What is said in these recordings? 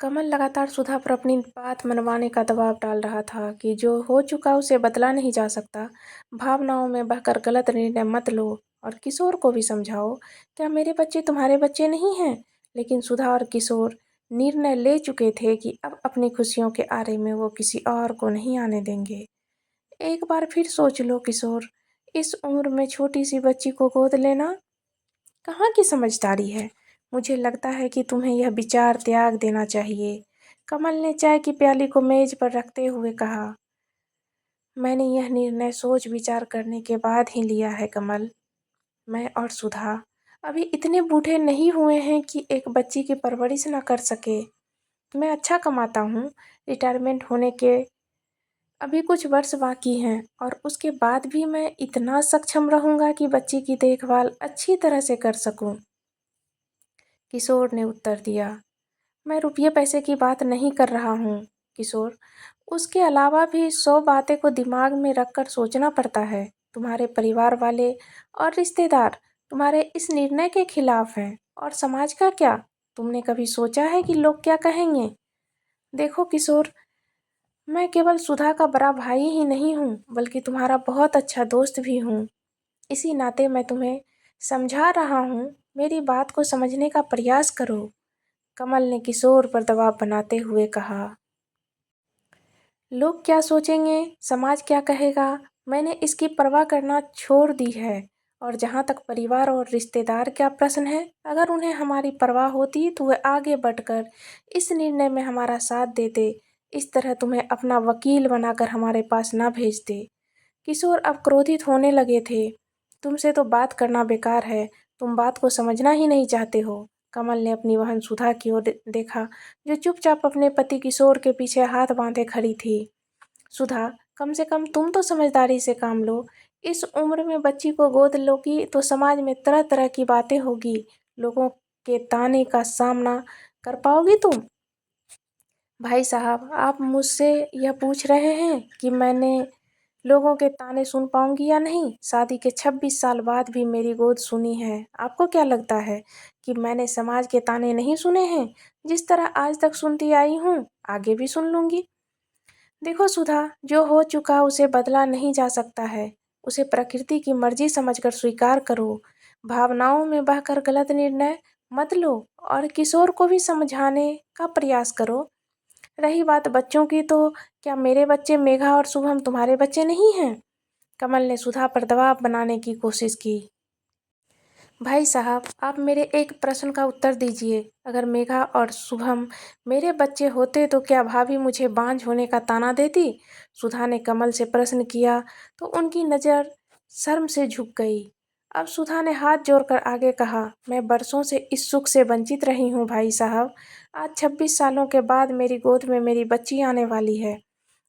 कमल लगातार सुधा पर अपनी बात मनवाने का दबाव डाल रहा था कि जो हो चुका उसे बदला नहीं जा सकता। भावनाओं में बहकर गलत निर्णय मत लो और किशोर को भी समझाओ। क्या मेरे बच्चे तुम्हारे बच्चे नहीं हैं? लेकिन सुधा और किशोर निर्णय ले चुके थे कि अब अपनी खुशियों के आरे में वो किसी और को नहीं आने देंगे। एक बार फिर सोच लो किशोर, इस उम्र में छोटी सी बच्ची को गोद लेना कहाँ की समझदारी है? मुझे लगता है कि तुम्हें यह विचार त्याग देना चाहिए। कमल ने चाय की प्याली को मेज पर रखते हुए कहा, मैंने यह निर्णय सोच विचार करने के बाद ही लिया है कमल। मैं और सुधा अभी इतने बूढ़े नहीं हुए हैं कि एक बच्ची की परवरिश न कर सके। मैं अच्छा कमाता हूँ। रिटायरमेंट होने के अभी कुछ वर्ष बाकी हैं और उसके बाद भी मैं इतना सक्षम रहूँगा कि बच्ची की देखभाल अच्छी तरह से कर सकूँ। किशोर ने उत्तर दिया, मैं रुपये पैसे की बात नहीं कर रहा हूँ किशोर। उसके अलावा भी 100 बातें को दिमाग में रखकर सोचना पड़ता है। तुम्हारे परिवार वाले और रिश्तेदार तुम्हारे इस निर्णय के खिलाफ हैं। और समाज का क्या? तुमने कभी सोचा है कि लोग क्या कहेंगे? देखो किशोर, मैं केवल सुधा का बड़ा भाई ही नहीं हूँ बल्कि तुम्हारा बहुत अच्छा दोस्त भी हूँ। इसी नाते मैं तुम्हें समझा रहा हूँ, मेरी बात को समझने का प्रयास करो। कमल ने किशोर पर दबाव बनाते हुए कहा, लोग क्या सोचेंगे, समाज क्या कहेगा, मैंने इसकी परवाह करना छोड़ दी है। और जहाँ तक परिवार और रिश्तेदार का प्रश्न है, अगर उन्हें हमारी परवाह होती तो वे आगे बढ़कर इस निर्णय में हमारा साथ देते। इस तरह तुम्हें अपना वकील बनाकर हमारे पास ना भेजते। किशोर अब क्रोधित होने लगे थे। तुमसे तो बात करना बेकार है, तुम बात को समझना ही नहीं चाहते हो। कमल ने अपनी बहन सुधा की ओर देखा, जो चुपचाप अपने पति किशोर के पीछे हाथ बांधे खड़ी थी। सुधा, कम से कम तुम तो समझदारी से काम लो। इस उम्र में बच्ची को गोद लोगी तो समाज में तरह तरह की बातें होगी। लोगों के ताने का सामना कर पाओगी तुम? भाई साहब, आप मुझसे यह पूछ रहे हैं कि मैंने लोगों के ताने सुन पाऊंगी या नहीं? शादी के 26 साल बाद भी मेरी गोद सुनी है। आपको क्या लगता है कि मैंने समाज के ताने नहीं सुने हैं? जिस तरह आज तक सुनती आई हूँ, आगे भी सुन लूंगी। देखो सुधा, जो हो चुका उसे बदला नहीं जा सकता है। उसे प्रकृति की मर्जी समझकर स्वीकार करो। भावनाओं में बहकर गलत निर्णय मत लो और किशोर को भी समझाने का प्रयास करो। रही बात बच्चों की, तो क्या मेरे बच्चे मेघा और शुभम तुम्हारे बच्चे नहीं हैं? कमल ने सुधा पर दबाव बनाने की कोशिश की। भाई साहब, आप मेरे एक प्रश्न का उत्तर दीजिए। अगर मेघा और शुभम मेरे बच्चे होते तो क्या भाभी मुझे बांझ होने का ताना देती? सुधा ने कमल से प्रश्न किया तो उनकी नज़र शर्म से झुक गई। अब सुधा ने हाथ जोड़कर आगे कहा, मैं बरसों से इस सुख से वंचित रही हूँ भाई साहब। आज 26 सालों के बाद मेरी गोद में मेरी बच्ची आने वाली है।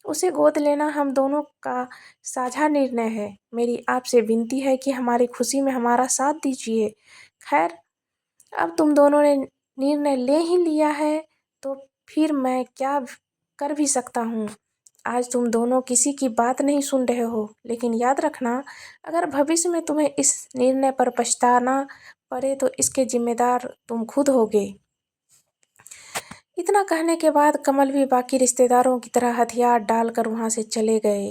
उसे गोद लेना हम दोनों का साझा निर्णय है। मेरी आपसे विनती है कि हमारी खुशी में हमारा साथ दीजिए। खैर, अब तुम दोनों ने निर्णय ले ही लिया है तो फिर मैं क्या कर भी सकता हूँ। आज तुम दोनों किसी की बात नहीं सुन रहे हो, लेकिन याद रखना, अगर भविष्य में तुम्हें इस निर्णय पर पछताना पड़े तो इसके जिम्मेदार तुम खुद होगे। इतना कहने के बाद कमल भी बाकी रिश्तेदारों की तरह हथियार डालकर वहाँ से चले गए।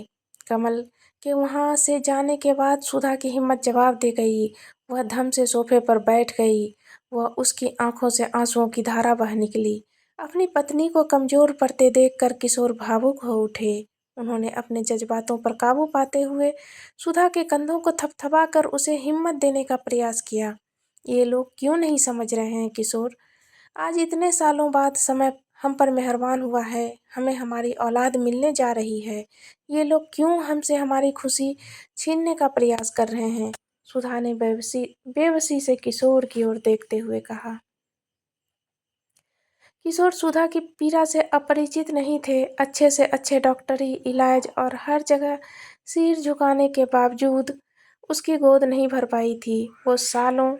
कमल के वहाँ से जाने के बाद सुधा की हिम्मत जवाब दे गई। वह धम से सोफे पर बैठ गई। वह उसकी आंखों से आंसुओं की धारा बह निकली। अपनी पत्नी को कमजोर पड़ते देखकर किशोर भावुक हो उठे। उन्होंने अपने जज्बातों पर काबू पाते हुए सुधा के कंधों को थपथपा कर उसे हिम्मत देने का प्रयास किया। ये लोग क्यों नहीं समझ रहे हैं किशोर? आज इतने सालों बाद समय हम पर मेहरबान हुआ है। हमें हमारी औलाद मिलने जा रही है। ये लोग क्यों हमसे हमारी खुशी छीनने का प्रयास कर रहे हैं? सुधा ने बेबसी बेबसी से किशोर की ओर देखते हुए कहा। किशोर सुधा की पीड़ा से अपरिचित नहीं थे। अच्छे से अच्छे डॉक्टरी इलाज और हर जगह सिर झुकाने के बावजूद उसकी गोद नहीं भर पाई थी। वो सालों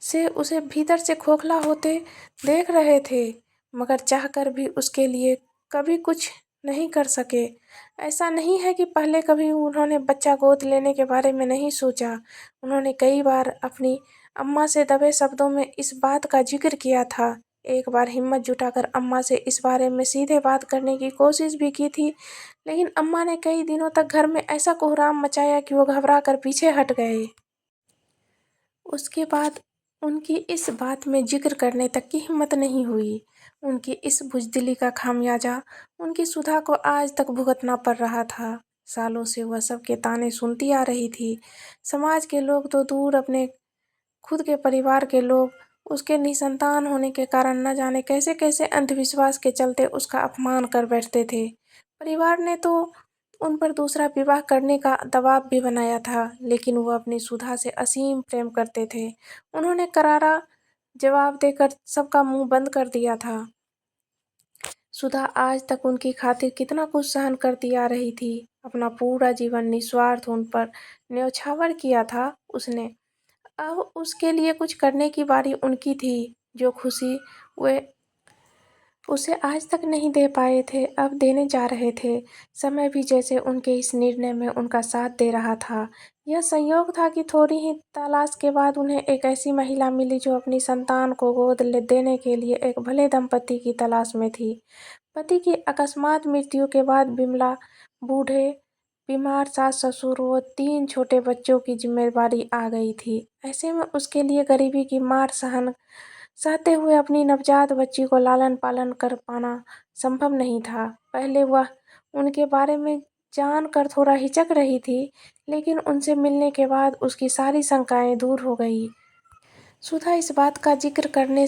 से उसे भीतर से खोखला होते देख रहे थे, मगर चाहकर भी उसके लिए कभी कुछ नहीं कर सके। ऐसा नहीं है कि पहले कभी उन्होंने बच्चा गोद लेने के बारे में नहीं सोचा। उन्होंने कई बार अपनी अम्मा से दबे शब्दों में इस बात का जिक्र किया था एक बार हिम्मत जुटाकर अम्मा से इस बारे में सीधे बात करने की कोशिश भी की थी, लेकिन अम्मा ने कई दिनों तक घर में ऐसा कोहराम मचाया कि वो घबरा कर पीछे हट गए। उसके बाद उनकी इस बात में जिक्र करने तक की हिम्मत नहीं हुई। उनकी इस बुज़दिली का खामियाजा उनकी सुधा को आज तक भुगतना पड़ रहा था। सालों से वह सबके ताने सुनती आ रही थी। समाज के लोग तो दूर, अपने खुद के परिवार के लोग उसके निसंतान होने के कारण न जाने कैसे-कैसे अंधविश्वास के चलते उसका अपमान कर बैठते थे। परिवार ने तो उन पर दूसरा विवाह करने का दबाव भी बनाया था, लेकिन वो अपनी सुधा से असीम प्रेम करते थे। उन्होंने करारा जवाब देकर सबका मुँह बंद कर दिया था। सुधा आज तक उनकी खातिर कितना कुछ सहन करती आ रही थी। अपना पूरा जीवन निस्वार्थ उन पर न्यौछावर किया था उसने। अब उसके लिए कुछ करने की बारी उनकी थी। जो खुशी वे उसे आज तक नहीं दे पाए थे, अब देने जा रहे थे। समय भी जैसे उनके इस निर्णय में उनका साथ दे रहा था। यह संयोग था कि थोड़ी ही तलाश के बाद उन्हें एक ऐसी महिला मिली जो अपनी संतान को गोद देने के लिए एक भले दंपति की तलाश में थी। पति की अकस्मात मृत्यु के बाद बिमला बूढ़े, बीमार सास-ससुर व 3 छोटे बच्चों की जिम्मेदारी आ गई थी। ऐसे में उसके लिए गरीबी की मार सहते हुए अपनी नवजात बच्ची को लालन-पालन कर पाना संभव नहीं था। पहले वह उनके बारे में जान कर थोड़ा हिचक रही थी, लेकिन उनसे मिलने के बाद उसकी सारी शंकाएं दूर हो गई। सुधा इस बात का जिक्र करने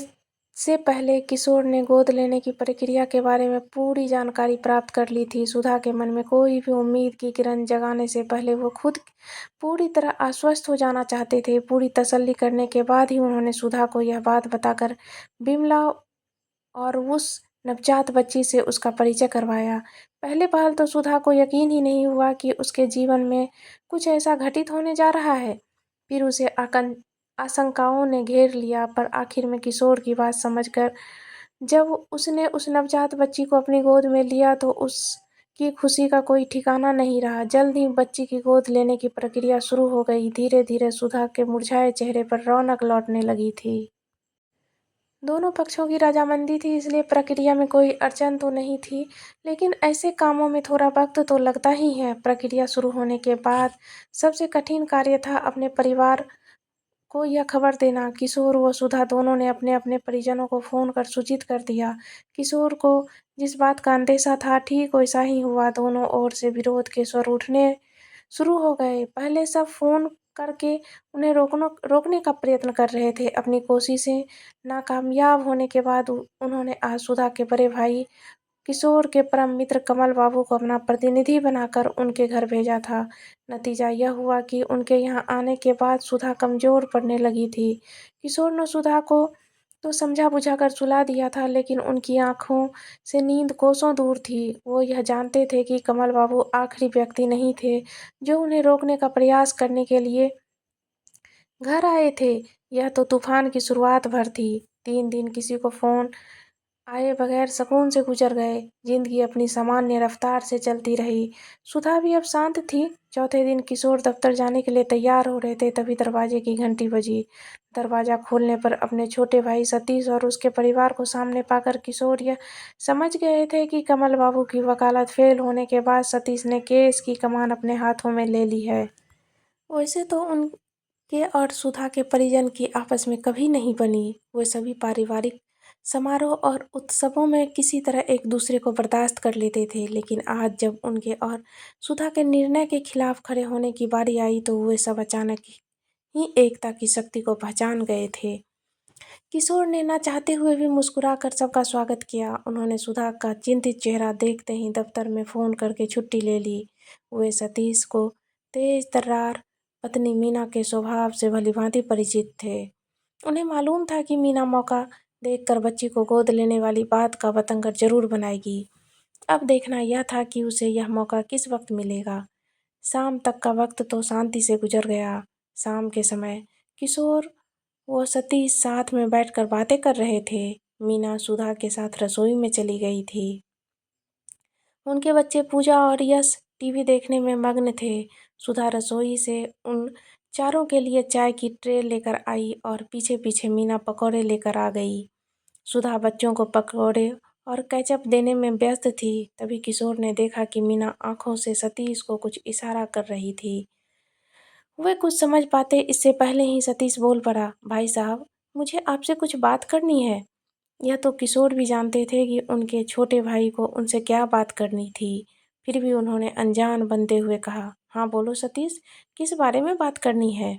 से पहले किशोर ने गोद लेने की प्रक्रिया के बारे में पूरी जानकारी प्राप्त कर ली थी। सुधा के मन में कोई भी उम्मीद की किरण जगाने से पहले वो खुद पूरी तरह आश्वस्त हो जाना चाहते थे। पूरी तसल्ली करने के बाद ही उन्होंने सुधा को यह बात बताकर बिमला और उस नवजात बच्ची से उसका परिचय करवाया। पहले पहल तो सुधा को यकीन ही नहीं हुआ कि उसके जीवन में कुछ ऐसा घटित होने जा रहा है। फिर उसे आशंकाओं ने घेर लिया, पर आखिर में किशोर की बात समझकर जब उसने उस नवजात बच्ची को अपनी गोद में लिया तो उसकी खुशी का कोई ठिकाना नहीं रहा। जल्द ही बच्ची की गोद लेने की प्रक्रिया शुरू हो गई। धीरे-धीरे सुधा के मुरझाए चेहरे पर रौनक लौटने लगी थी। दोनों पक्षों की रजामंदी थी, इसलिए प्रक्रिया में कोई अड़चन तो नहीं थी, लेकिन ऐसे कामों में थोड़ा वक्त तो लगता ही है। प्रक्रिया शुरू होने के बाद सबसे कठिन कार्य था अपने परिवार को यह खबर देना। किशोर व सुधा दोनों ने अपने-अपने परिजनों को फ़ोन कर सूचित कर दिया। किशोर को जिस बात का अंदेशा था, ठीक वैसा ही हुआ। दोनों ओर से विरोध के स्वर उठने शुरू हो गए। पहले सब फ़ोन करके उन्हें रोकने का प्रयत्न कर रहे थे। अपनी कोशिशें नाकामयाब होने के बाद उन्होंने आज सुधा के बड़े भाई किशोर के परम मित्र कमल बाबू को अपना प्रतिनिधि बनाकर उनके घर भेजा था। नतीजा यह हुआ कि उनके यहाँ आने के बाद सुधा कमज़ोर पड़ने लगी थी। किशोर ने सुधा को तो समझा-बुझाकर सुला दिया था, लेकिन उनकी आँखों से नींद कोसों दूर थी। वो यह जानते थे कि कमल बाबू आखिरी व्यक्ति नहीं थे, जो उन्हें रोकने का प्रयास करने के लिए घर आए थे। यह तो तूफ़ान की शुरुआत भर थी। 3 दिन किसी को फ़ोन आए बगैर सुकून से गुजर गए। जिंदगी अपनी सामान्य रफ्तार से चलती रही। सुधा भी अब शांत थी। चौथे दिन किशोर दफ्तर जाने के लिए तैयार हो रहे थे, तभी दरवाजे की घंटी बजी। दरवाजा खोलने पर अपने छोटे भाई सतीश और उसके परिवार को सामने पाकर किशोर यह समझ गए थे कि कमल बाबू की वकालत फेल होने के बाद सतीश ने केस की कमान अपने हाथों में ले ली है। वैसे तो उनके और सुधा के परिजन की आपस में कभी नहीं बनी। वे सभी पारिवारिक समारोह और उत्सवों में किसी तरह एक दूसरे को बर्दाश्त कर लेते थे, लेकिन आज जब उनके और सुधा के निर्णय के खिलाफ खड़े होने की बारी आई तो वे सब अचानक ही एकता की शक्ति को पहचान गए थे। किशोर ने ना चाहते हुए भी मुस्कुराकर सबका स्वागत किया। उन्होंने सुधा का चिंतित चेहरा देखते ही दफ्तर में फ़ोन करके छुट्टी ले ली। वे सतीश को तेज तर्रार पत्नी मीना के स्वभाव से भलीभांति परिचित थे। उन्हें मालूम था कि मीना मौका देखकर बच्ची को गोद लेने वाली बात का बतंगड़ जरूर बनाएगी। अब देखना यह था कि उसे यह मौका किस वक्त मिलेगा। शाम तक का वक्त तो शांति से गुजर गया। शाम के समय किशोर वो सतीश साथ में बैठकर बातें कर रहे थे। मीना सुधा के साथ रसोई में चली गई थी। उनके बच्चे पूजा और यश टीवी देखने में मग्न थे। सुधा रसोई से उन चारों के लिए चाय की ट्रे लेकर आई और पीछे पीछे मीना पकौड़े लेकर आ गई। सुधा बच्चों को पकौड़े और केचप देने में व्यस्त थी। तभी किशोर ने देखा कि मीना आंखों से सतीश को कुछ इशारा कर रही थी। वह कुछ समझ पाते इससे पहले ही सतीश बोल पड़ा, भाई साहब, मुझे आपसे कुछ बात करनी है। यह तो किशोर भी जानते थे कि उनके छोटे भाई को उनसे क्या बात करनी थी। फिर भी उन्होंने अनजान बनते हुए कहा, हाँ बोलो सतीश, किस बारे में बात करनी है।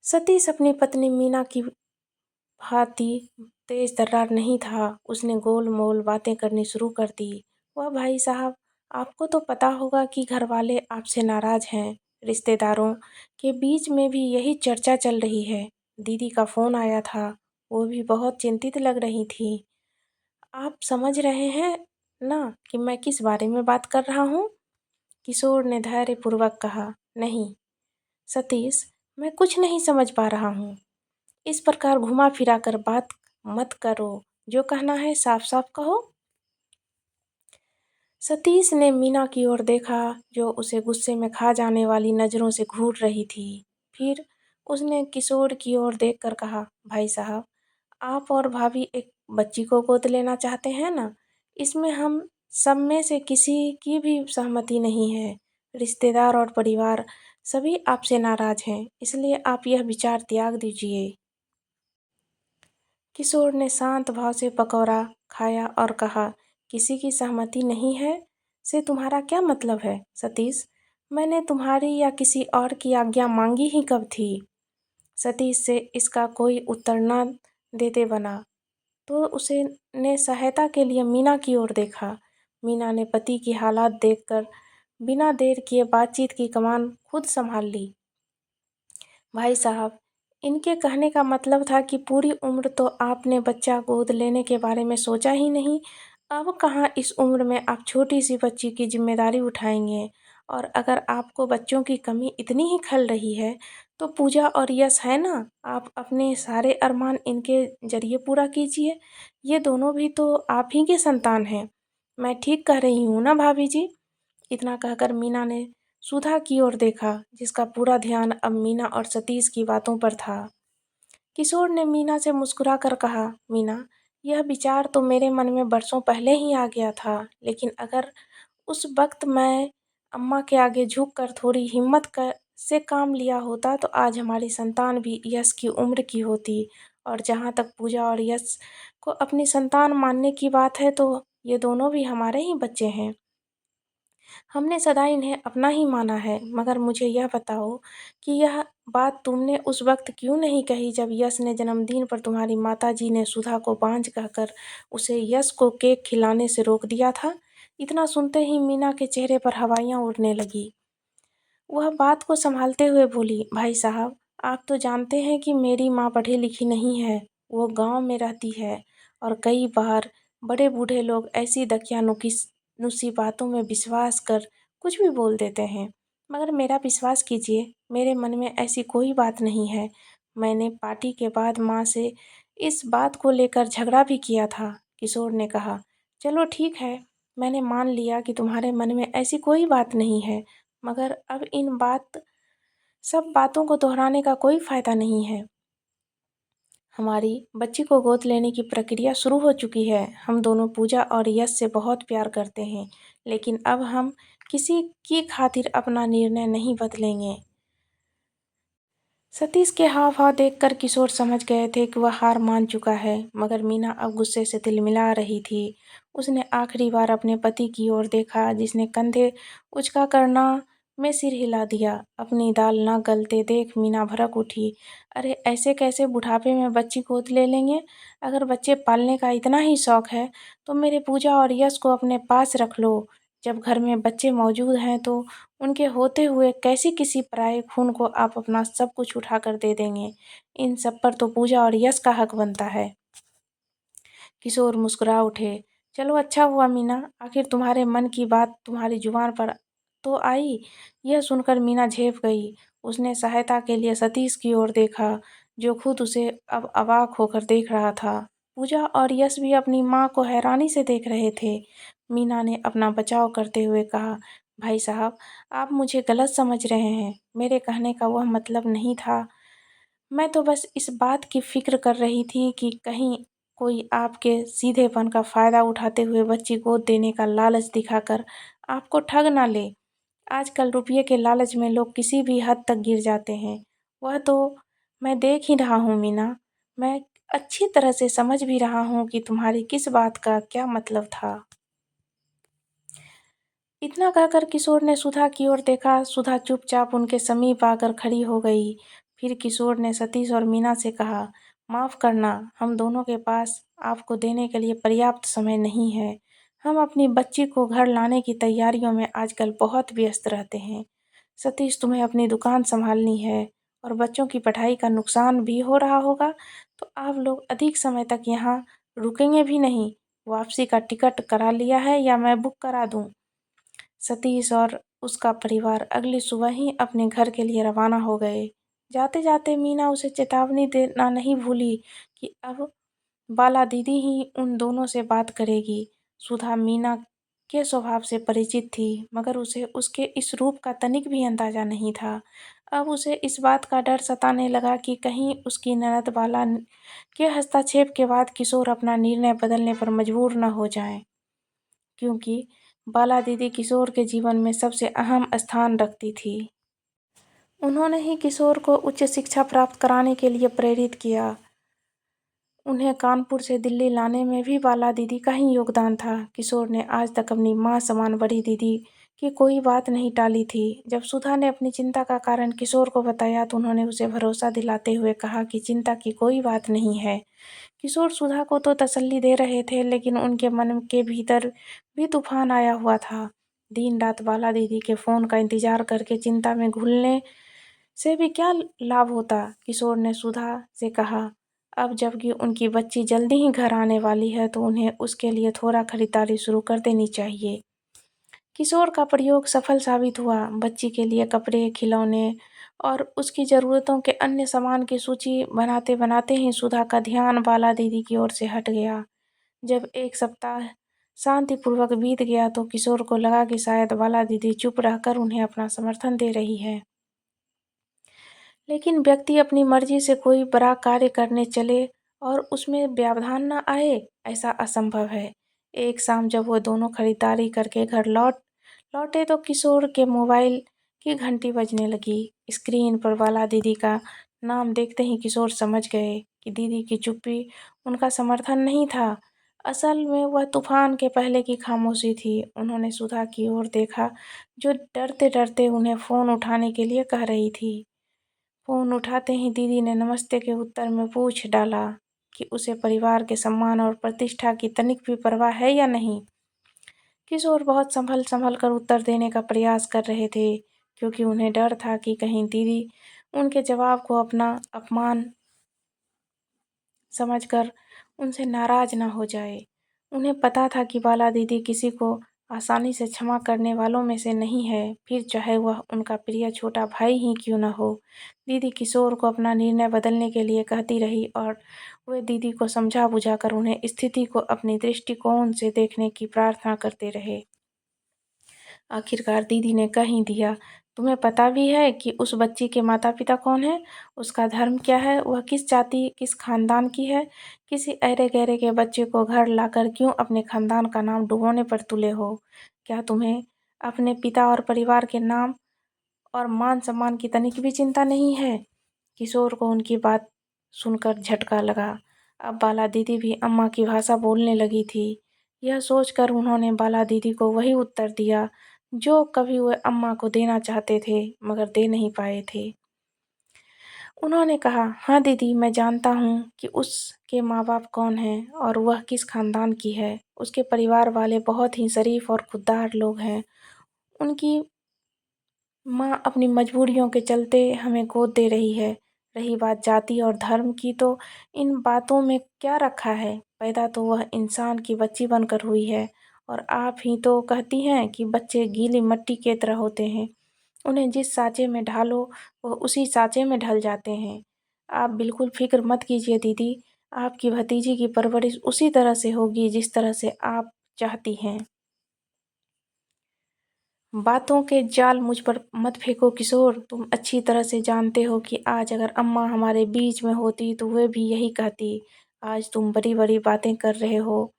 सतीश अपनी पत्नी मीना की भांति तेज तर्रार नहीं था। उसने गोल मोल बातें करनी शुरू कर दी। वह भाई साहब, आपको तो पता होगा कि घर वाले आपसे नाराज हैं। रिश्तेदारों के बीच में भी यही चर्चा चल रही है। दीदी का फोन आया था, वो भी बहुत चिंतित लग रही थी। आप समझ रहे हैं ना कि मैं किस बारे में बात कर रहा हूँ? किशोर ने धैर्यपूर्वक कहा, नहीं सतीश, मैं कुछ नहीं समझ पा रहा हूँ। इस प्रकार घुमा फिरा कर बात मत करो, जो कहना है साफ साफ कहो। सतीश ने मीना की ओर देखा, जो उसे गुस्से में खा जाने वाली नजरों से घूर रही थी। फिर उसने किशोर की ओर देखकर कहा, भाई साहब, आप और भाभी एक बच्ची को गोद लेना चाहते हैं ना? इसमें हम सब में से किसी की भी सहमति नहीं है। रिश्तेदार और परिवार सभी आपसे नाराज हैं, इसलिए आप यह विचार त्याग दीजिए। किशोर ने शांत भाव से पकौड़ा खाया और कहा, किसी की सहमति नहीं है से तुम्हारा क्या मतलब है सतीश? मैंने तुम्हारी या किसी और की आज्ञा मांगी ही कब थी? सतीश से इसका कोई उत्तर न देते बना तो उसे ने सहायता के लिए मीना की ओर देखा। मीना ने पति की हालात देखकर बिना देर किए बातचीत की कमान खुद संभाल ली। भाई साहब, इनके कहने का मतलब था कि पूरी उम्र तो आपने बच्चा गोद लेने के बारे में सोचा ही नहीं। अब कहाँ इस उम्र में आप छोटी सी बच्ची की जिम्मेदारी उठाएंगे। और अगर आपको बच्चों की कमी इतनी ही खल रही है तो पूजा और यश है ना, आप अपने सारे अरमान इनके जरिए पूरा कीजिए। ये दोनों भी तो आप ही के संतान हैं। मैं ठीक कह रही हूँ ना भाभी जी? इतना कहकर मीना ने सुधा की ओर देखा, जिसका पूरा ध्यान अब मीना और सतीश की बातों पर था। किशोर ने मीना से मुस्कुरा कर कहा, मीना, यह विचार तो मेरे मन में बरसों पहले ही आ गया था, लेकिन अगर उस वक्त मैं अम्मा के आगे झुक कर थोड़ी हिम्मत कर से काम लिया होता तो आज हमारी संतान भी यश की उम्र की होती। और जहाँ तक पूजा और यश को अपनी संतान मानने की बात है तो ये दोनों भी हमारे ही बच्चे हैं। हमने सदा इन्हें अपना ही माना है। मगर मुझे यह बताओ कि यह बात तुमने उस वक्त क्यों नहीं कही जब यश ने जन्मदिन पर तुम्हारी माताजी ने सुधा को बांझ कहकर उसे यश को केक खिलाने से रोक दिया था? इतना सुनते ही मीना के चेहरे पर हवाइयाँ उड़ने लगी। वह बात को संभालते हुए बोली, भाई साहब, आप तो जानते हैं कि मेरी माँ पढ़ी लिखी नहीं है। वो गांव में रहती है और कई बार बड़े बूढ़े लोग ऐसी दकियानुसी बातों में विश्वास कर कुछ भी बोल देते हैं। मगर मेरा विश्वास कीजिए, मेरे मन में ऐसी कोई बात नहीं है। मैंने पार्टी के बाद माँ से इस बात को लेकर झगड़ा भी किया था। किशोर ने कहा, चलो ठीक है, मैंने मान लिया कि तुम्हारे मन में ऐसी कोई बात नहीं है। मगर अब इन सब बातों को दोहराने का कोई फायदा नहीं है। हमारी बच्ची को गोद लेने की प्रक्रिया शुरू हो चुकी है। हम दोनों पूजा और यश से बहुत प्यार करते हैं, लेकिन अब हम किसी की खातिर अपना निर्णय नहीं बदलेंगे। सतीश के हाव-भाव देखकर किशोर समझ गए थे कि वह हार मान चुका है, मगर मीना अब गुस्से से तिलमिला रही थी। उसने आखिरी बार अपने पति की ओर देखा, जिसने कंधे उचकाकर ना में सिर हिला दिया। अपनी दाल न गलते देख मीना भड़क उठी। अरे ऐसे कैसे बुढ़ापे में बच्ची गोद ले लेंगे? अगर बच्चे पालने का इतना ही शौक है, तो मेरे पूजा और यश को अपने पास रख लो। जब घर में बच्चे मौजूद हैं तो उनके होते हुए कैसे किसी पराये खून को आप अपना सब कुछ उठाकर दे देंगे? इन सब पर तो पूजा और यश का हक बनता है। किशोर मुस्कुरा उठे। चलो अच्छा हुआ मीना, आखिर तुम्हारे मन की बात तुम्हारी जुबान पर तो आई। यह सुनकर मीना झेप गई। उसने सहायता के लिए सतीश की ओर देखा, जो खुद उसे अब अवाक होकर देख रहा था। पूजा और यश भी अपनी माँ को हैरानी से देख रहे थे। मीना ने अपना बचाव करते हुए कहा, भाई साहब, आप मुझे गलत समझ रहे हैं। मेरे कहने का वह मतलब नहीं था। मैं तो बस इस बात की फ़िक्र कर रही थी कि कहीं कोई आपके सीधेपन का फ़ायदा उठाते हुए बच्ची गोद देने का लालच दिखाकर आपको ठग ना ले। आजकल रुपये के लालच में लोग किसी भी हद तक गिर जाते हैं। वह तो मैं देख ही रहा हूँ मीना। मैं अच्छी तरह से समझ भी रहा हूँ कि तुम्हारी किस बात का क्या मतलब था। इतना कहकर किशोर ने सुधा की ओर देखा। सुधा चुपचाप उनके समीप आकर खड़ी हो गई। फिर किशोर ने सतीश और मीना से कहा, माफ़ करना, हम दोनों के पास आपको देने के लिए पर्याप्त समय नहीं है। हम अपनी बच्ची को घर लाने की तैयारियों में आजकल बहुत व्यस्त रहते हैं। सतीश, तुम्हें अपनी दुकान संभालनी है और बच्चों की पढ़ाई का नुकसान भी हो रहा होगा, तो आप लोग अधिक समय तक यहाँ रुकेंगे भी नहीं। वापसी का टिकट करा लिया है या मैं बुक करा दूँ? सतीश और उसका परिवार अगली सुबह ही अपने घर के लिए रवाना हो गए। जाते-जाते मीना उसे चेतावनी देना नहीं भूली कि अब बाला दीदी ही उन दोनों से बात करेगी। सुधा मीना के स्वभाव से परिचित थी, मगर उसे उसके इस रूप का तनिक भी अंदाज़ा नहीं था। अब उसे इस बात का डर सताने लगा कि कहीं उसकी ननद बाला के हस्तक्षेप के बाद किशोर अपना निर्णय बदलने पर मजबूर न हो जाएँ। क्योंकि बाला दीदी किशोर के जीवन में सबसे अहम स्थान रखती थी। उन्होंने ही किशोर को उच्च शिक्षा प्राप्त कराने के लिए प्रेरित किया। उन्हें कानपुर से दिल्ली लाने में भी बाला दीदी का ही योगदान था। किशोर ने आज तक अपनी माँ समान बड़ी दीदी की कोई बात नहीं टाली थी। जब सुधा ने अपनी चिंता का कारण किशोर को बताया तो उन्होंने उसे भरोसा दिलाते हुए कहा कि चिंता की कोई बात नहीं है। किशोर सुधा को तो तसल्ली दे रहे थे, लेकिन उनके मन के भीतर भी तूफान आया हुआ था। दिन रात बाला दीदी के फ़ोन का इंतज़ार करके चिंता में घुलने से भी क्या लाभ होता? किशोर ने सुधा से कहा, अब जबकि उनकी बच्ची जल्दी ही घर आने वाली है तो उन्हें उसके लिए थोड़ा खरीदारी शुरू कर देनी चाहिए। किशोर का प्रयोग सफल साबित हुआ। बच्ची के लिए कपड़े, खिलौने और उसकी ज़रूरतों के अन्य सामान की सूची बनाते-बनाते ही सुधा का ध्यान बाला दीदी की ओर से हट गया। जब एक सप्ताह शांतिपूर्वक बीत गया तो किशोर को लगा कि शायद बाला दीदी चुप रहकर उन्हें अपना समर्थन दे रही है। लेकिन व्यक्ति अपनी मर्जी से कोई बड़ा कार्य करने चले और उसमें व्यवधान न आए, ऐसा असंभव है। एक शाम जब वो दोनों खरीदारी करके घर लौटे तो किशोर के मोबाइल की घंटी बजने लगी। स्क्रीन पर बाला दीदी का नाम देखते ही किशोर समझ गए कि दीदी की चुप्पी उनका समर्थन नहीं था। असल में वह तूफान के पहले की खामोशी थी। उन्होंने सुधा की ओर देखा, जो डरते-डरते उन्हें फ़ोन उठाने के लिए कह रही थी। फ़ोन उठाते ही दीदी ने नमस्ते के उत्तर में पूछ डाला कि उसे परिवार के सम्मान और प्रतिष्ठा की तनिक भी परवाह है या नहीं। किशोर बहुत संभल-संभल कर उत्तर देने का प्रयास कर रहे थे, क्योंकि उन्हें डर था कि कहीं दीदी उनके जवाब को अपना अपमान समझकर उनसे नाराज़ न हो जाए। उन्हें पता था कि बाला दीदी किसी को आसानी से क्षमा करने वालों में से नहीं है, फिर चाहे वह उनका प्रिय छोटा भाई ही क्यों न हो। दीदी किशोर को अपना निर्णय बदलने के लिए कहती रही और वे दीदी को समझा-बुझाकर उन्हें स्थिति को अपने दृष्टिकोण से देखने की प्रार्थना करते रहे। आखिरकार दीदी ने कह ही दिया, तुम्हें पता भी है कि उस बच्ची के माता-पिता कौन हैं? उसका धर्म क्या है? वह किस जाति, किस खानदान की है? किसी ऐरे-गैरे के बच्चे को घर लाकर क्यों अपने खानदान का नाम डुबोने पर तुले हो? क्या तुम्हें अपने पिता और परिवार के नाम और मान-सम्मान की तनिक भी चिंता नहीं है? किशोर को उनकी बात सुनकर झटका लगा। अब बाला दीदी भी अम्मा की भाषा बोलने लगी थी। यह सोचकर उन्होंने बाला दीदी को वही उत्तर दिया जो कभी वे अम्मा को देना चाहते थे, मगर दे नहीं पाए थे। उन्होंने कहा, हाँ दीदी, मैं जानता हूँ कि उसके माँ-बाप कौन हैं और वह किस खानदान की है। उसके परिवार वाले बहुत ही शरीफ और खुददार लोग हैं। उनकी माँ अपनी मजबूरियों के चलते हमें गोद दे रही है। रही बात जाति और धर्म की, तो इन बातों में क्या रखा है? पैदा तो वह इंसान की बच्ची बनकर हुई है और आप ही तो कहती हैं कि बच्चे गीली मिट्टी की तरह होते हैं। उन्हें जिस साँचे में ढालो, वह उसी साँचे में ढल जाते हैं। आप बिल्कुल फ़िक्र मत कीजिए दीदी, आपकी भतीजी की परवरिश उसी तरह से होगी जिस तरह से आप चाहती हैं। बातों के जाल मुझ पर मत फेंको किशोर। तुम अच्छी तरह से जानते हो कि आज अगर अम्मा हमारे बीच में होती तो वे भी यही कहती। आज तुम बड़ी-बड़ी बातें कर रहे हो।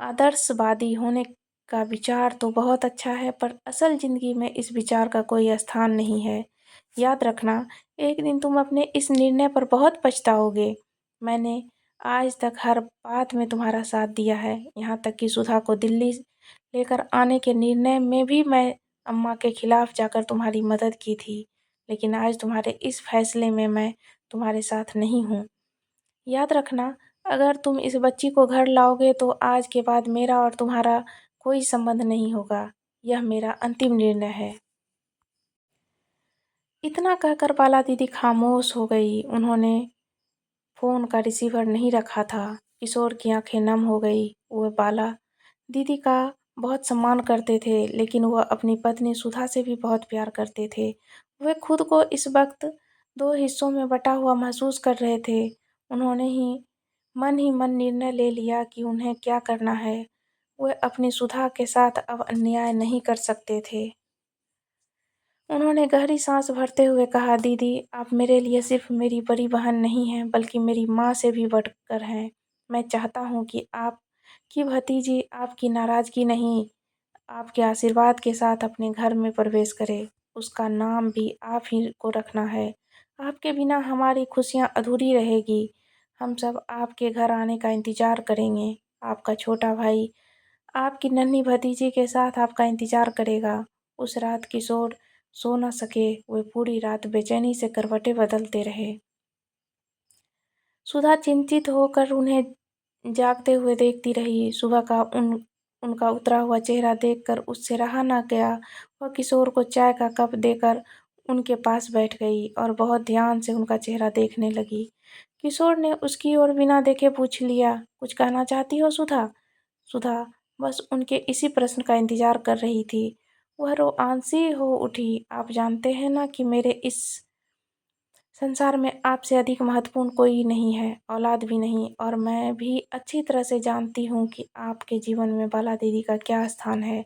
आदर्शवादी होने का विचार तो बहुत अच्छा है, पर असल ज़िंदगी में इस विचार का कोई स्थान नहीं है। याद रखना, एक दिन तुम अपने इस निर्णय पर बहुत पछताओगे। मैंने आज तक हर बात में तुम्हारा साथ दिया है, यहाँ तक कि सुधा को दिल्ली लेकर आने के निर्णय में भी मैं अम्मा के खिलाफ जाकर तुम्हारी मदद की थी। लेकिन आज तुम्हारे इस फैसले में मैं तुम्हारे साथ नहीं हूँ। याद रखना, अगर तुम इस बच्ची को घर लाओगे तो आज के बाद मेरा और तुम्हारा कोई संबंध नहीं होगा। यह मेरा अंतिम निर्णय है। इतना कहकर बाला दीदी खामोश हो गई। उन्होंने फ़ोन का रिसीवर नहीं रखा था। किशोर की आंखें नम हो गई। वह बाला दीदी का बहुत सम्मान करते थे, लेकिन वह अपनी पत्नी सुधा से भी बहुत प्यार करते थे। वे खुद को इस वक्त दो हिस्सों में बटा हुआ महसूस कर रहे थे। उन्होंने ही मन निर्णय ले लिया कि उन्हें क्या करना है। वे अपनी सुधा के साथ अब अन्याय नहीं कर सकते थे। उन्होंने गहरी सांस भरते हुए कहा, दीदी, आप मेरे लिए सिर्फ मेरी बड़ी बहन नहीं हैं, बल्कि मेरी माँ से भी बढ़कर हैं। मैं चाहता हूँ कि आपकी भतीजी आपकी नाराज़गी नहीं, आपके आशीर्वाद के साथ अपने घर में प्रवेश करे। उसका नाम भी आप ही को रखना है। आपके बिना हमारी खुशियाँ अधूरी रहेगी। हम सब आपके घर आने का इंतज़ार करेंगे। आपका छोटा भाई आपकी नन्ही भतीजी के साथ आपका इंतज़ार करेगा। उस रात किशोर सो न सके। वे पूरी रात बेचैनी से करवटें बदलते रहे। सुधा चिंतित होकर उन्हें जागते हुए देखती रही। सुबह का उनका उतरा हुआ चेहरा देखकर उससे रहा न गया। वह किशोर को चाय का कप देकर उनके पास बैठ गई और बहुत ध्यान से उनका चेहरा देखने लगी। किशोर ने उसकी ओर बिना देखे पूछ लिया, कुछ कहना चाहती हो सुधा? सुधा बस उनके इसी प्रश्न का इंतजार कर रही थी। वह रोआंसी हो उठी। आप जानते हैं ना कि मेरे इस संसार में आपसे अधिक महत्वपूर्ण कोई नहीं है, औलाद भी नहीं। और मैं भी अच्छी तरह से जानती हूँ कि आपके जीवन में बाला दीदी का क्या स्थान है।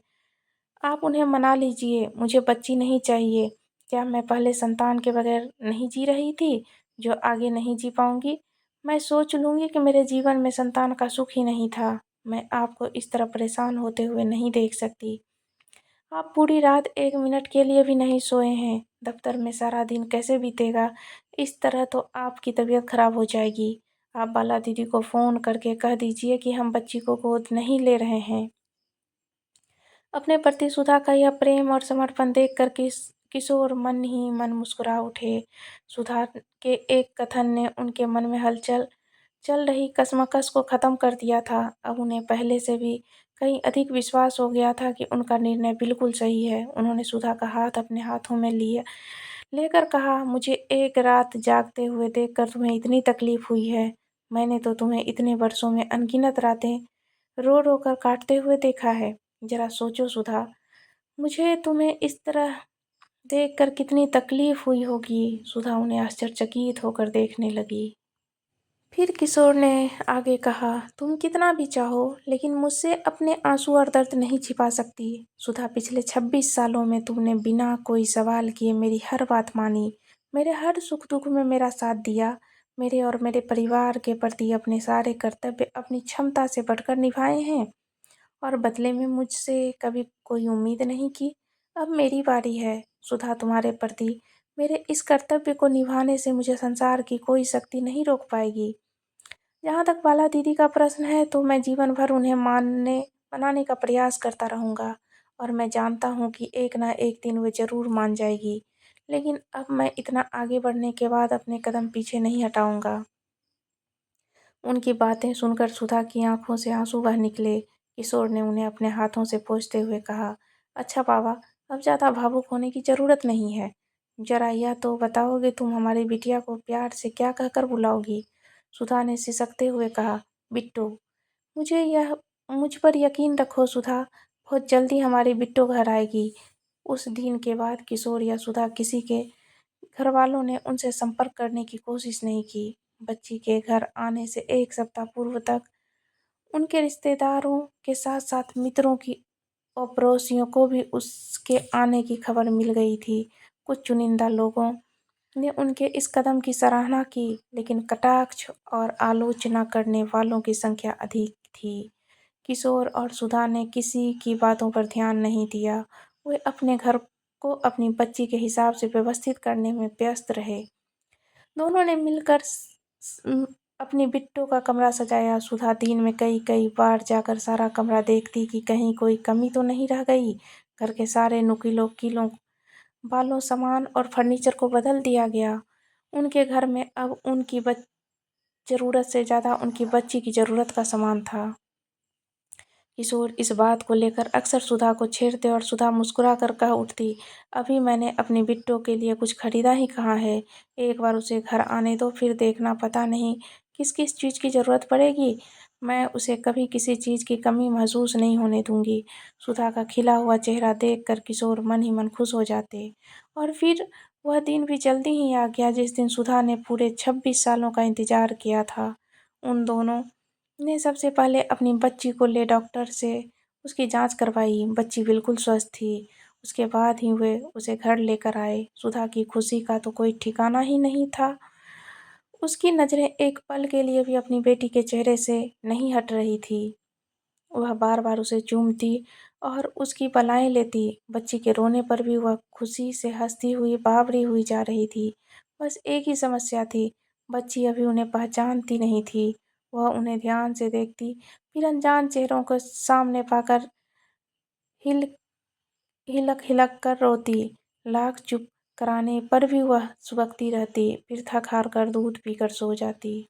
आप उन्हें मना लीजिए। मुझे बच्ची नहीं चाहिए। क्या मैं पहले संतान के बगैर नहीं जी रही थी, जो आगे नहीं जी पाऊंगी? मैं सोच लूंगी कि मेरे जीवन में संतान का सुख ही नहीं था। मैं आपको इस तरह परेशान होते हुए नहीं देख सकती। आप पूरी रात 1 मिनट के लिए भी नहीं सोए हैं। दफ्तर में सारा दिन कैसे बीतेगा? इस तरह तो आपकी तबीयत खराब हो जाएगी। आप बाला दीदी को फ़ोन करके कह दीजिए कि हम बच्ची को गोद नहीं ले रहे हैं। अपने प्रति सुधा का यह प्रेम और समर्पण देखकर किशोर मन ही मन मुस्कुरा उठे। सुधा के एक कथन ने उनके मन में हलचल चल रही कशमकश को खत्म कर दिया था। अब उन्हें पहले से भी कहीं अधिक विश्वास हो गया था कि उनका निर्णय बिल्कुल सही है। उन्होंने सुधा का हाथ अपने हाथों में लेकर कहा, मुझे एक रात जागते हुए देखकर तुम्हें इतनी तकलीफ हुई है। मैंने तो तुम्हें इतने वर्षों में अनगिनत रातें रो रो कर काटते हुए देखा है। जरा सोचो सुधा, मुझे तुम्हें इस तरह देखकर कितनी तकलीफ हुई होगी। सुधा उन्हें आश्चर्यचकित होकर देखने लगी। फिर किशोर ने आगे कहा, तुम कितना भी चाहो, लेकिन मुझसे अपने आंसू और दर्द नहीं छिपा सकती। सुधा, पिछले 26 सालों में तुमने बिना कोई सवाल किए मेरी हर बात मानी, मेरे हर सुख दुख में मेरा साथ दिया, मेरे और मेरे परिवार के प्रति अपने सारे कर्तव्य अपनी क्षमता से बढ़कर निभाए हैं और बदले में मुझसे कभी कोई उम्मीद नहीं की। अब मेरी बारी है। सुधा, तुम्हारे प्रति मेरे इस कर्तव्य को निभाने से मुझे संसार की कोई शक्ति नहीं रोक पाएगी। जहाँ तक बाला दीदी का प्रश्न है, तो मैं जीवन भर उन्हें मनाने का प्रयास करता रहूँगा और मैं जानता हूँ कि एक ना एक दिन वे ज़रूर मान जाएगी। लेकिन अब मैं इतना आगे बढ़ने के बाद अपने कदम पीछे नहीं हटाऊँगा। उनकी बातें सुनकर सुधा की आंखों से आंसू बह निकले। किशोर ने उन्हें अपने हाथों से पोंछते हुए कहा, अच्छा बाबा, अब ज़्यादा भावुक होने की ज़रूरत नहीं है। जरा यह तो बताओगे, तुम हमारी बिटिया को प्यार से क्या कहकर बुलाओगी? सुधा ने सिसकते हुए कहा, बिट्टू। मुझ पर यकीन रखो सुधा, बहुत जल्दी हमारी बिट्टू घर आएगी। उस दिन के बाद किशोर या सुधा किसी के घरवालों ने उनसे संपर्क करने की कोशिश नहीं की। बच्ची के घर आने से 1 सप्ताह पूर्व तक उनके रिश्तेदारों के साथ-साथ मित्रों की और पड़ोसियों को भी उसके आने की खबर मिल गई थी। कुछ चुनिंदा लोगों ने उनके इस कदम की सराहना की, लेकिन कटाक्ष और आलोचना करने वालों की संख्या अधिक थी। किशोर और सुधा ने किसी की बातों पर ध्यान नहीं दिया। वे अपने घर को अपनी बच्ची के हिसाब से व्यवस्थित करने में व्यस्त रहे। दोनों ने मिलकर अपनी बिट्टू का कमरा सजाया। सुधा दिन में कई कई बार जाकर सारा कमरा देखती कि कहीं कोई कमी तो नहीं रह गई। घर के सारे नुकीलों कीलों बालों सामान और फर्नीचर को बदल दिया गया। उनके घर में अब उनकी ज़रूरत से ज़्यादा उनकी बच्ची की ज़रूरत का सामान था। किशोर इस बात को लेकर अक्सर सुधा को छेड़ते और सुधा मुस्कुरा कर कह उठती, अभी मैंने अपनी बिट्टू के लिए कुछ खरीदा ही कहाँ है। एक बार उसे घर आने दो, फिर देखना पता नहीं किस किस चीज़ की ज़रूरत पड़ेगी। मैं उसे कभी किसी चीज़ की कमी महसूस नहीं होने दूंगी। सुधा का खिला हुआ चेहरा देख कर किशोर मन ही मन खुश हो जाते। और फिर वह दिन भी जल्दी ही आ गया जिस दिन सुधा ने पूरे 26 सालों का इंतजार किया था। उन दोनों ने सबसे पहले अपनी बच्ची को ले डॉक्टर से उसकी जांच करवाई। बच्ची बिल्कुल स्वस्थ थी। उसके बाद ही वे उसे घर लेकर आए। सुधा की खुशी का तो कोई ठिकाना ही नहीं था। उसकी नज़रें एक पल के लिए भी अपनी बेटी के चेहरे से नहीं हट रही थी। वह बार बार उसे चूमती और उसकी बलाएं लेती। बच्ची के रोने पर भी वह खुशी से हंसती हुई बावरी हुई जा रही थी। बस एक ही समस्या थी, बच्ची अभी उन्हें पहचानती नहीं थी। वह उन्हें ध्यान से देखती, फिर अनजान चेहरों को सामने पाकर हिल हिलक हिलक कर रोती। लाख चुप कराने पर भी वह सुबकती रहती, फिर थक हार कर दूध पीकर सो जाती।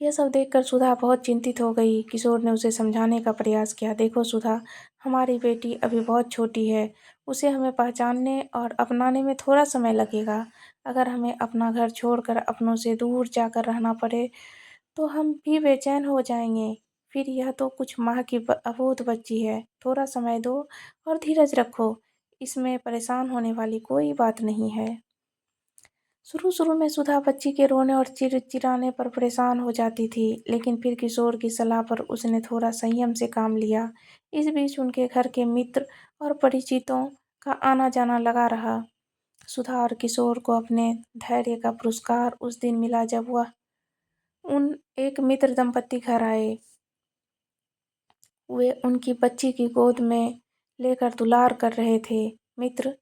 यह सब देखकर सुधा बहुत चिंतित हो गई। किशोर ने उसे समझाने का प्रयास किया, देखो सुधा, हमारी बेटी अभी बहुत छोटी है। उसे हमें पहचानने और अपनाने में थोड़ा समय लगेगा। अगर हमें अपना घर छोड़कर अपनों से दूर जाकर रहना पड़े तो हम भी बेचैन हो जाएंगे। फिर यह तो कुछ माह की अबोध बच्ची है। थोड़ा समय दो और धीरज रखो। इसमें परेशान होने वाली कोई बात नहीं है। शुरू-शुरू में सुधा बच्ची के रोने और चिड़चिड़ाने पर परेशान हो जाती थी, लेकिन फिर किशोर की सलाह पर उसने थोड़ा संयम से काम लिया। इस बीच उनके घर के मित्र और परिचितों का आना-जाना लगा रहा। सुधा और किशोर को अपने धैर्य का पुरस्कार उस दिन मिला जब वह उन एक मित्र दंपत्ति घर आए। वे उनकी बच्ची की गोद में लेकर दुलार कर रहे थे। मित्र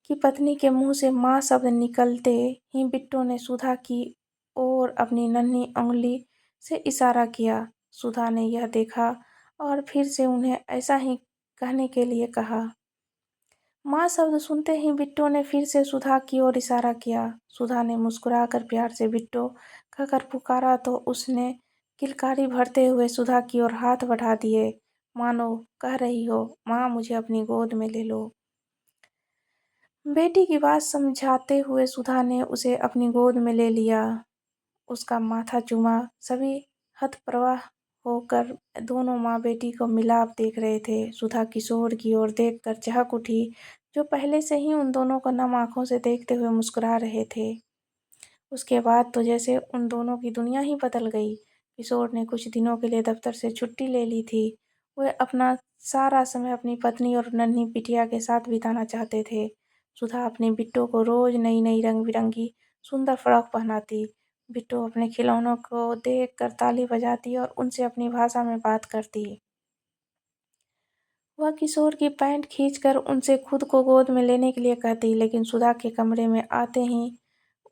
की पत्नी के मुंह से माँ शब्द निकलते ही बिट्टू ने सुधा की ओर अपनी नन्ही उंगली से इशारा किया। सुधा ने यह देखा और फिर से उन्हें ऐसा ही कहने के लिए कहा। माँ शब्द सुनते ही बिट्टू ने फिर से सुधा की ओर इशारा किया। सुधा ने मुस्कुराकर प्यार से बिट्टू कहकर पुकारा तो उसने किलकारी भरते हुए सुधा की ओर हाथ बढ़ा दिए, मानो कह रही हो, माँ मुझे अपनी गोद में ले लो। बेटी की बात समझाते हुए सुधा ने उसे अपनी गोद में ले लिया, उसका माथा चूमा। सभी हतप्रभ होकर दोनों माँ बेटी को मिलाप देख रहे थे। सुधा किशोर की ओर देखकर चहक उठी, जो पहले से ही उन दोनों को नम आंखों से देखते हुए मुस्कुरा रहे थे। उसके बाद तो जैसे उन दोनों की दुनिया ही बदल गई। किशोर ने कुछ दिनों के लिए दफ्तर से छुट्टी ले ली थी। वे अपना सारा समय अपनी पत्नी और नन्ही बिटिया के साथ बिताना चाहते थे। सुधा अपनी बिट्टू को रोज नई नई रंग बिरंगी सुंदर फ्रॉक पहनाती। बिट्टू अपने खिलौनों को देख कर ताली बजाती और उनसे अपनी भाषा में बात करती। वह किशोर की पैंट खींचकर उनसे खुद को गोद में लेने के लिए कहती, लेकिन सुधा के कमरे में आते ही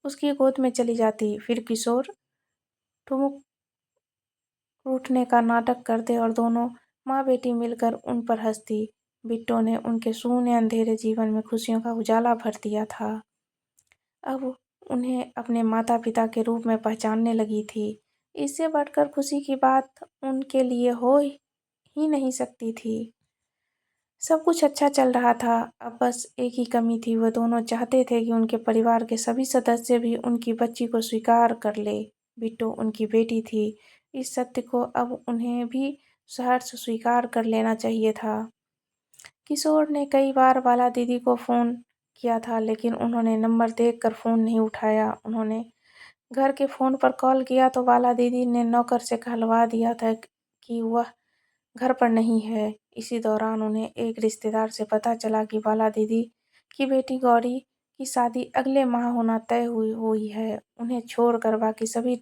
उसकी गोद में चली जाती। फिर किशोर ठुमक रूठने का नाटक करते और दोनों माँ बेटी मिलकर उन पर हंसती। बिट्टू ने उनके शून्य अंधेरे जीवन में खुशियों का उजाला भर दिया था। अब उन्हें अपने माता पिता के रूप में पहचानने लगी थी। इससे बढ़कर खुशी की बात उनके लिए हो ही नहीं सकती थी। सब कुछ अच्छा चल रहा था। अब बस एक ही कमी थी, वह दोनों चाहते थे कि उनके परिवार के सभी सदस्य भी उनकी बच्ची को स्वीकार कर ले। बिट्टू उनकी बेटी थी। इस सत्य को अब उन्हें भी सहर्ष स्वीकार कर लेना चाहिए था। किशोर ने कई बार बाला दीदी को फ़ोन किया था, लेकिन उन्होंने नंबर देखकर फ़ोन नहीं उठाया। उन्होंने घर के फ़ोन पर कॉल किया तो बाला दीदी ने नौकर से कहलवा दिया था कि वह घर पर नहीं है। इसी दौरान उन्हें एक रिश्तेदार से पता चला कि बाला दीदी की बेटी गौरी की शादी अगले माह होना तय हुई हुई है। उन्हें छोड़कर बाकी सभी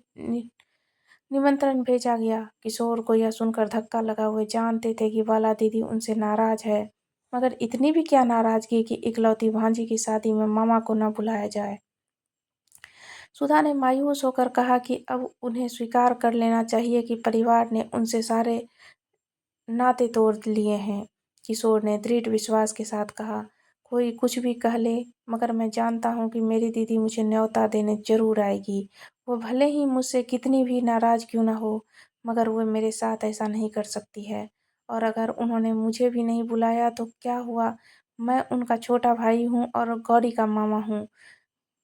निमंत्रण भेजा गया। किशोर को यह सुनकर धक्का लगा। वे जानते थे कि बाला दीदी उनसे नाराज है, मगर इतनी भी क्या नाराजगी कि इकलौती भांजी की शादी में मामा को न बुलाया जाए। सुधा ने मायूस होकर कहा कि अब उन्हें स्वीकार कर लेना चाहिए कि परिवार ने उनसे सारे नाते तोड़ लिए हैं। किशोर ने दृढ़ विश्वास के साथ कहा, कोई कुछ भी कह ले, मगर मैं जानता हूँ कि मेरी दीदी मुझे न्योता देने जरूर आएगी। वो भले ही मुझसे कितनी भी नाराज क्यों न हो, मगर वो मेरे साथ ऐसा नहीं कर सकती है। और अगर उन्होंने मुझे भी नहीं बुलाया तो क्या हुआ, मैं उनका छोटा भाई हूँ और गौरी का मामा हूँ।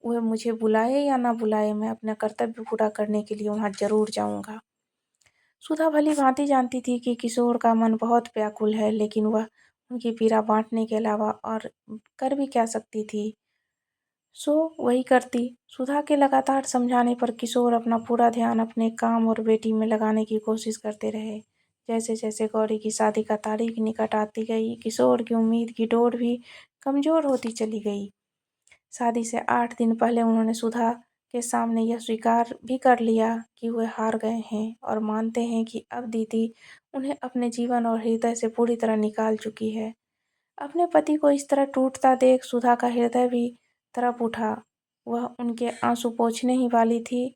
वह मुझे बुलाए या ना बुलाए, मैं अपना कर्तव्य पूरा करने के लिए वहाँ जरूर जाऊँगा। सुधा भली-भांति जानती थी कि किशोर का मन बहुत व्याकुल है, लेकिन वह उनकी पीड़ा बाँटने के अलावा और कर भी क्या सकती थी। सो वही करती। सुधा के लगातार समझाने पर किशोर अपना पूरा ध्यान अपने काम और बेटी में लगाने की कोशिश करते रहे। जैसे-जैसे गौरी की शादी का तारीख निकट आती गई, किशोर की उम्मीद की डोर भी कमज़ोर होती चली गई। शादी से 8 दिन पहले उन्होंने सुधा के सामने यह स्वीकार भी कर लिया कि वे हार गए हैं और मानते हैं कि अब दीदी उन्हें अपने जीवन और हृदय से पूरी तरह निकाल चुकी है। अपने पति को इस तरह टूटता देख सुधा का हृदय भी तड़प उठा। वह उनके आंसू पोंछने ही वाली थी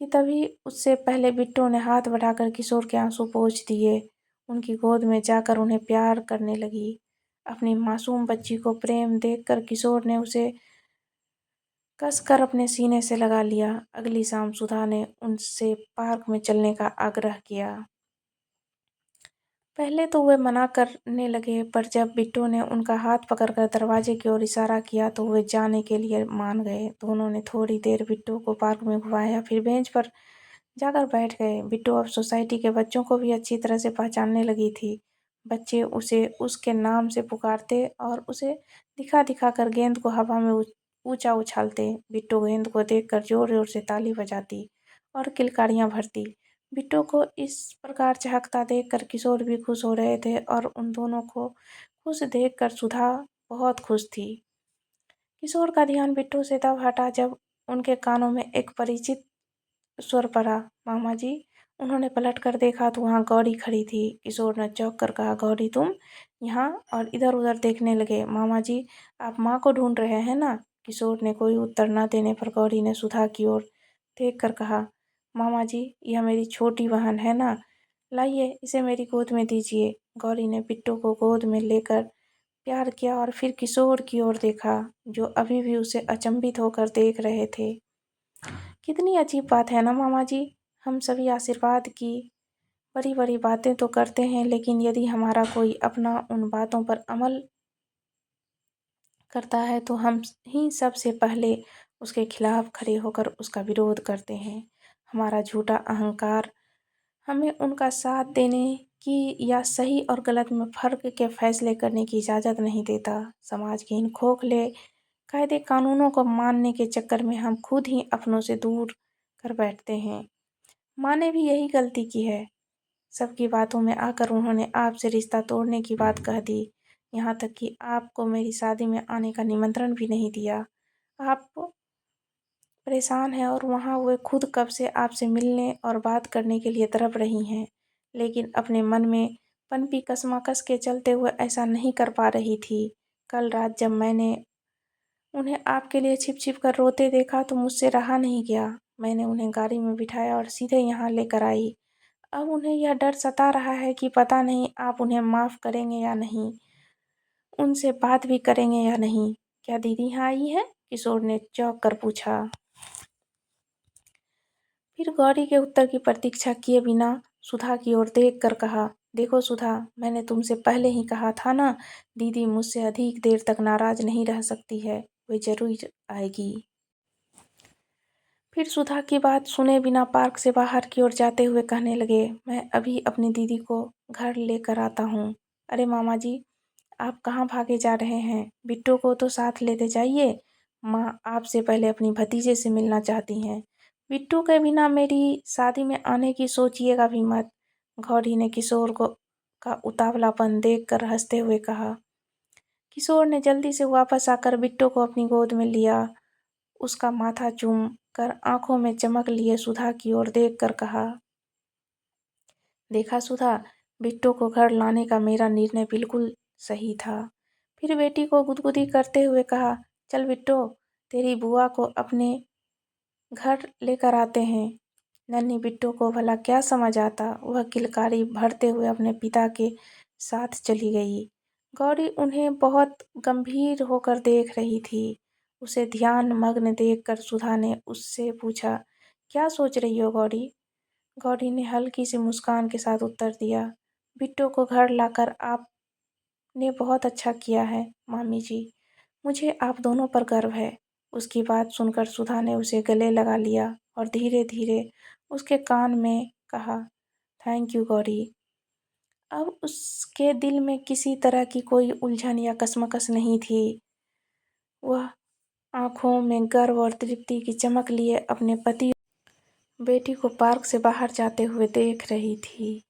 कि तभी उससे पहले बिट्टू ने हाथ बढ़ाकर किशोर के आंसू पोंछ दिए। उनकी गोद में जाकर उन्हें प्यार करने लगी। अपनी मासूम बच्ची को प्रेम देखकर किशोर ने उसे कसकर अपने सीने से लगा लिया। अगली शाम सुधा ने उनसे पार्क में चलने का आग्रह किया। पहले तो वे मना करने लगे, पर जब बिट्टू ने उनका हाथ पकड़कर दरवाजे की ओर इशारा किया तो वे जाने के लिए मान गए। दोनों ने थोड़ी देर बिट्टू को पार्क में घुमाया, फिर बेंच पर जाकर बैठ गए। बिट्टू अब सोसाइटी के बच्चों को भी अच्छी तरह से पहचानने लगी थी। बच्चे उसे उसके नाम से पुकारते और उसे दिखा-दिखा कर गेंद को हवा में ऊंचा उछालते। बिट्टू गेंद को देखकर जोर-जोर से ताली बजाती और किलकारियां भरती। बिट्टू को इस प्रकार चहकता देखकर किशोर भी खुश हो रहे थे और उन दोनों को खुश देखकर सुधा बहुत खुश थी। किशोर का ध्यान बिट्टू से तब हटा जब उनके कानों में एक परिचित स्वर पड़ा, मामा जी। उन्होंने पलटकर देखा तो वहाँ गौरी खड़ी थी। किशोर ने चौंक कर कहा, गौरी तुम यहाँ? और इधर-उधर देखने लगे। मामा जी, आप माँ को ढूंढ रहे हैं ना? किशोर ने कोई उत्तर न देने पर गौरी ने सुधा की ओर देख कर कहा, मामा जी, यह मेरी छोटी बहन है ना, लाइए इसे मेरी गोद में दीजिए। गौरी ने बिट्टू को गोद में लेकर प्यार किया और फिर किशोर की ओर देखा, जो अभी भी उसे अचंभित होकर देख रहे थे। कितनी अजीब बात है ना मामा जी, हम सभी आशीर्वाद की बड़ी-बड़ी बातें तो करते हैं, लेकिन यदि हमारा कोई अपना उन बातों पर अमल करता है तो हम ही सबसे पहले उसके खिलाफ खड़े होकर उसका विरोध करते हैं। हमारा झूठा अहंकार हमें उनका साथ देने की या सही और गलत में फ़र्क के फैसले करने की इजाज़त नहीं देता। समाज के इन खोखले कायदे कानूनों को मानने के चक्कर में हम खुद ही अपनों से दूर कर बैठते हैं। माँ ने भी यही गलती की है। सबकी बातों में आकर उन्होंने आपसे रिश्ता तोड़ने की बात कह दी। यहाँ तक कि आपको मेरी शादी में आने का निमंत्रण भी नहीं दिया। आप परेशान हैं और वहाँ वे खुद कब से आपसे मिलने और बात करने के लिए तड़प रही हैं, लेकिन अपने मन में पनपी कशमकश के चलते हुए ऐसा नहीं कर पा रही थी। कल रात जब मैंने उन्हें आपके लिए छिप-छिप कर रोते देखा तो मुझसे रहा नहीं गया। मैंने उन्हें गाड़ी में बिठाया और सीधे यहाँ लेकर आई। अब उन्हें यह डर सता रहा है कि पता नहीं आप उन्हें माफ़ करेंगे या नहीं, उनसे बात भी करेंगे या नहीं। क्या दीदी यहाँ आई हैं? किशोर ने चौंक कर पूछा। फिर गौरी के उत्तर की प्रतीक्षा किए बिना सुधा की ओर देख कर कहा, देखो सुधा, मैंने तुमसे पहले ही कहा था ना, दीदी मुझसे अधिक देर तक नाराज नहीं रह सकती है, वे जरूर आएगी। फिर सुधा की बात सुने बिना पार्क से बाहर की ओर जाते हुए कहने लगे, मैं अभी अपनी दीदी को घर लेकर आता हूँ। अरे मामा जी, आप कहाँ भागे जा रहे हैं? बिट्टू को तो साथ लेते जाइए। माँ आपसे पहले अपनी भतीजे से मिलना चाहती हैं। बिट्टू के बिना मेरी शादी में आने की सोचिएगा भी मत। गौरी ने किशोर को का उतावलापन देखकर हंसते हुए कहा। किशोर ने जल्दी से वापस आकर बिट्टू को अपनी गोद में लिया। उसका माथा चूम कर आंखों में चमक लिए सुधा की ओर देखकर कहा, देखा सुधा, बिट्टू को घर लाने का मेरा निर्णय बिल्कुल सही था। फिर बेटी को गुदगुदी करते हुए कहा, चल बिट्टू, तेरी बुआ को अपने घर लेकर आते हैं। नन्ही बिट्टू को भला क्या समझ आता, वह किलकारी भरते हुए अपने पिता के साथ चली गई। गौरी उन्हें बहुत गंभीर होकर देख रही थी। उसे ध्यान मग्न देखकर सुधा ने उससे पूछा, क्या सोच रही हो गौरी? गौरी ने हल्की सी मुस्कान के साथ उत्तर दिया, बिट्टू को घर लाकर आपने बहुत अच्छा किया है मामी जी। मुझे आप दोनों पर गर्व है। उसकी बात सुनकर सुधा ने उसे गले लगा लिया और धीरे धीरे उसके कान में कहा, थैंक यू गौरी। अब उसके दिल में किसी तरह की कोई उलझन या कशमकश नहीं थी। वह आंखों में गर्व और तृप्ति की चमक लिए अपने पति बेटी को पार्क से बाहर जाते हुए देख रही थी।